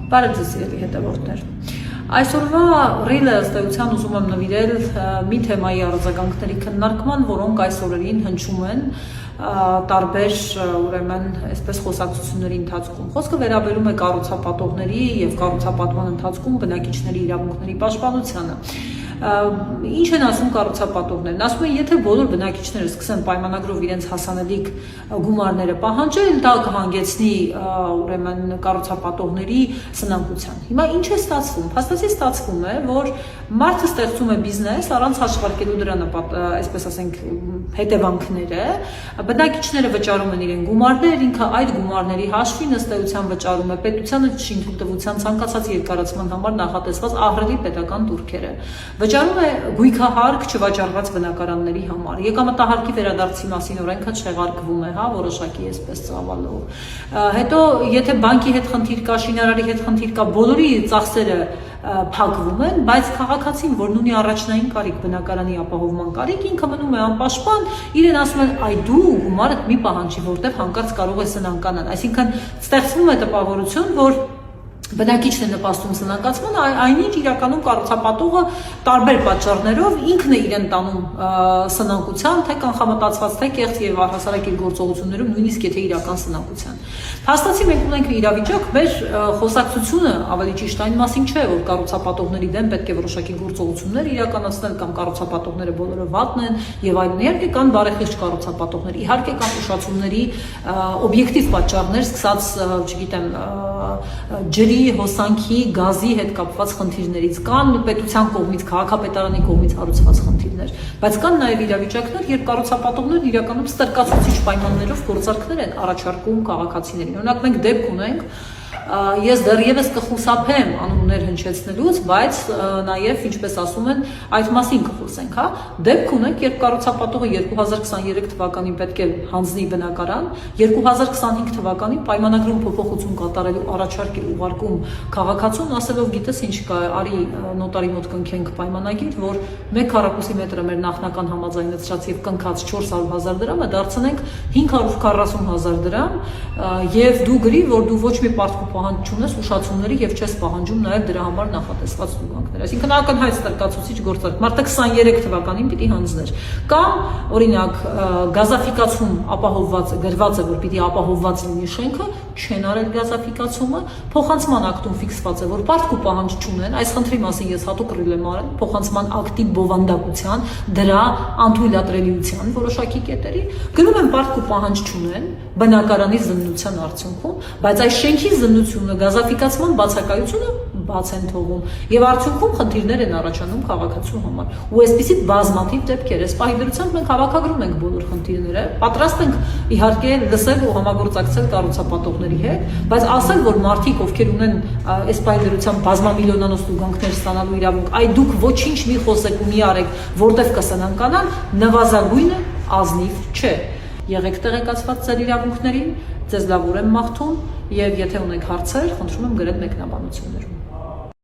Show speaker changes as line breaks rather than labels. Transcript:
Բարև ձեզ սիրելի հետևորդներ։ Այսօրվա ռիլը ըստ էության ուզում եմ նվիրել մի թեմայի արձագանքների քննարկման, որոնք այս օրերին հնչում են տարբեր ուրեմն այսպես խոսակցությունների ընթացքում։ Խոսքը վերաբերում է կառուցապատողների եւ կառուցապատման ընթացքում բնակիչների իրավունքների պաշտպանությանը։ Ինչ են ասում կառուցապատողներն, ասում են, եթե բոլոր բնակիչները սկսեն պայմանագրով իրենց հասանելիք գումարները պահանջել, դա կհանգեցնի ուրեմն կառուցապատողների սնանկության։ Հիմա ինչ է ստացվում։ Փաստացի ստացվում է, որ մարդը ստեղծում է բիզնես առանց հաշվարկելու դրա այսպես ասենք հետևանքները, բնակիչները վճարում են իրեն գումարներ, ինքը այդ գումարների հաշվին ըստ էության վճարում է պետությանը շինթույլտվության ցանկացած երկարացման համար նախատեսված ահռելի պետական տուրքերը։ Վճարում է գույքահարկ չվաճառված բնակարանների համար։ Եկամտահարկի վերադարձի մասին օրենքը չեղարկվում է, որոշակի այսպես ծավալով։ Հետո եթե բանկի հետ խնդիր կա, շինարարի հետ խնդիր կա, բոլորի ծախսերը փակվում են, բայց քաղաքացին, որն ունի առաջնային կարիք, բնակարանի ապահովման կարիք, ինքը մնում է անպաշտպան, իրեն ասում են, այ դու գումարդ մի պահանջի, որտեղ հանկարծ կարող է սնանկանալ։ Այսինքն ստեղծվում է տպավորություն, որ բնակիչն է նպաստում սնանկացման, այնինչ իրականում կառուցապատողը տարբեր պատճառներով ինքն է իրեն տանում սնանկության, թե կանխամտածված, թե կեղծ եւ առհասարակ իր գործողություններում, նույնիսկ եթե իրական սնանկության։ Փաստացի մենք ունենք իրավիճակ, մեր խոսակցությունը ավելի ճիշտ այն մասին չէ, որ կառուցապատողների դեմ պետք է որոշակի գործողություններ իրականացնել կամ կառուցապատողները բոլորը վատն են եւ այլն։ Իհարկե կան բարեխիղճ կառուցապատողներ, իհարկե կան ուշացումների օբյեկտիվ պատճառներ, սկսած, չգիտեմ, ջրի, հոսանքի, գազի հետ կապված խնդիրներից, կան պետության կողմից, քաղաքապետարանի կողմից հարուցված խնդիրներ, բայց կան նաև իրավիճակներ, երբ կառուցապատողներն իրականում ստրկացուցիչ պայմաններով գործարքներ են առաջարկում քաղաքացիներին։ Օրինակ մենք դեպք ունենք, ես դեռևս կխուսափեմ անուններ հնչեցնելուց, բայց նաև, ինչպես ասում են, այդ մասին կխոսենք, հա։ Դեպք ունենք, երբ կառուցապատողը 2023 թվականին պետք է հանձնի բնակարան, 2025 թվականին պայմանագրում փոփոխություն կատարելու առաջարկ է ուղարկում քաղաքացուն, ասելով, գիտես ինչ կա, արի նոտարի մոտ կնքենք պայմանագիր, որ 1 քառակուսի մետրը մեր նախնական համաձայնեցրած եւ կնքած 400,000 դրամը դարձնենք 540,000 դրամ, եւ դու գրի, որ դու ոչ մի պարտք պահանջ չունես ուշացումների եւ չես պահանջում նաեւ դրա համար նախատեսված տուգանքներ։ Այսինքն ակնհայտ ստրկացուցիչ գործարք։ Մարդը 23 թվականին պիտի հանձներ։ Կամ օրինակ գազաֆիկացում ապահովված գրված է, որ պիտի ապահովված լինի շենքը, չեն արել գազաֆիկացումը, փոխանցման ակտում ֆիքսված է, որ պարտք ու պահանջ չունեն։ Այս խնդրի մասին ես հատուկ ռիլ եմ արել, փոխանցման ակտի բովանդակության, դրա անթույլատրելիության որոշակի կետերի, գրում են պարտք ու պահանջ չունեն բնակարանի զննության արդյունքում, բայց այս շենքի զննությունը, գազաֆիկացման բացակայությունը բաց են թողում եւ արդյունքում խնդիրներ են առաջանում քաղաքացու համար։ Ու այսպիսի բազմաթիվ դեպքեր, այս պահի դրությամբ մենք հավաքագրում ենք բոլոր խնդիրները, պատրաստ ենք իհարկե լսել ու համագործակցել կառուցապատողների հետ, բայց ասել, որ մարդիկ, ովքեր ունեն այս պահի դրությամբ բազմամիլիոնանոց տուգանքներ ստանալու իրավունք, այ դուք ոչինչ մի խոսեք ու մի արեք, որտեղ կսնանկանան, նվազագույնը ազնիվ չէ։ Եղեք տեղեկացված ձեր իրավունքներին, ձեզ լավ ուր եմ մաղթում եւ եթե ունեք հարցեր, խնդրում եմ գրել մեկնաբանություններում։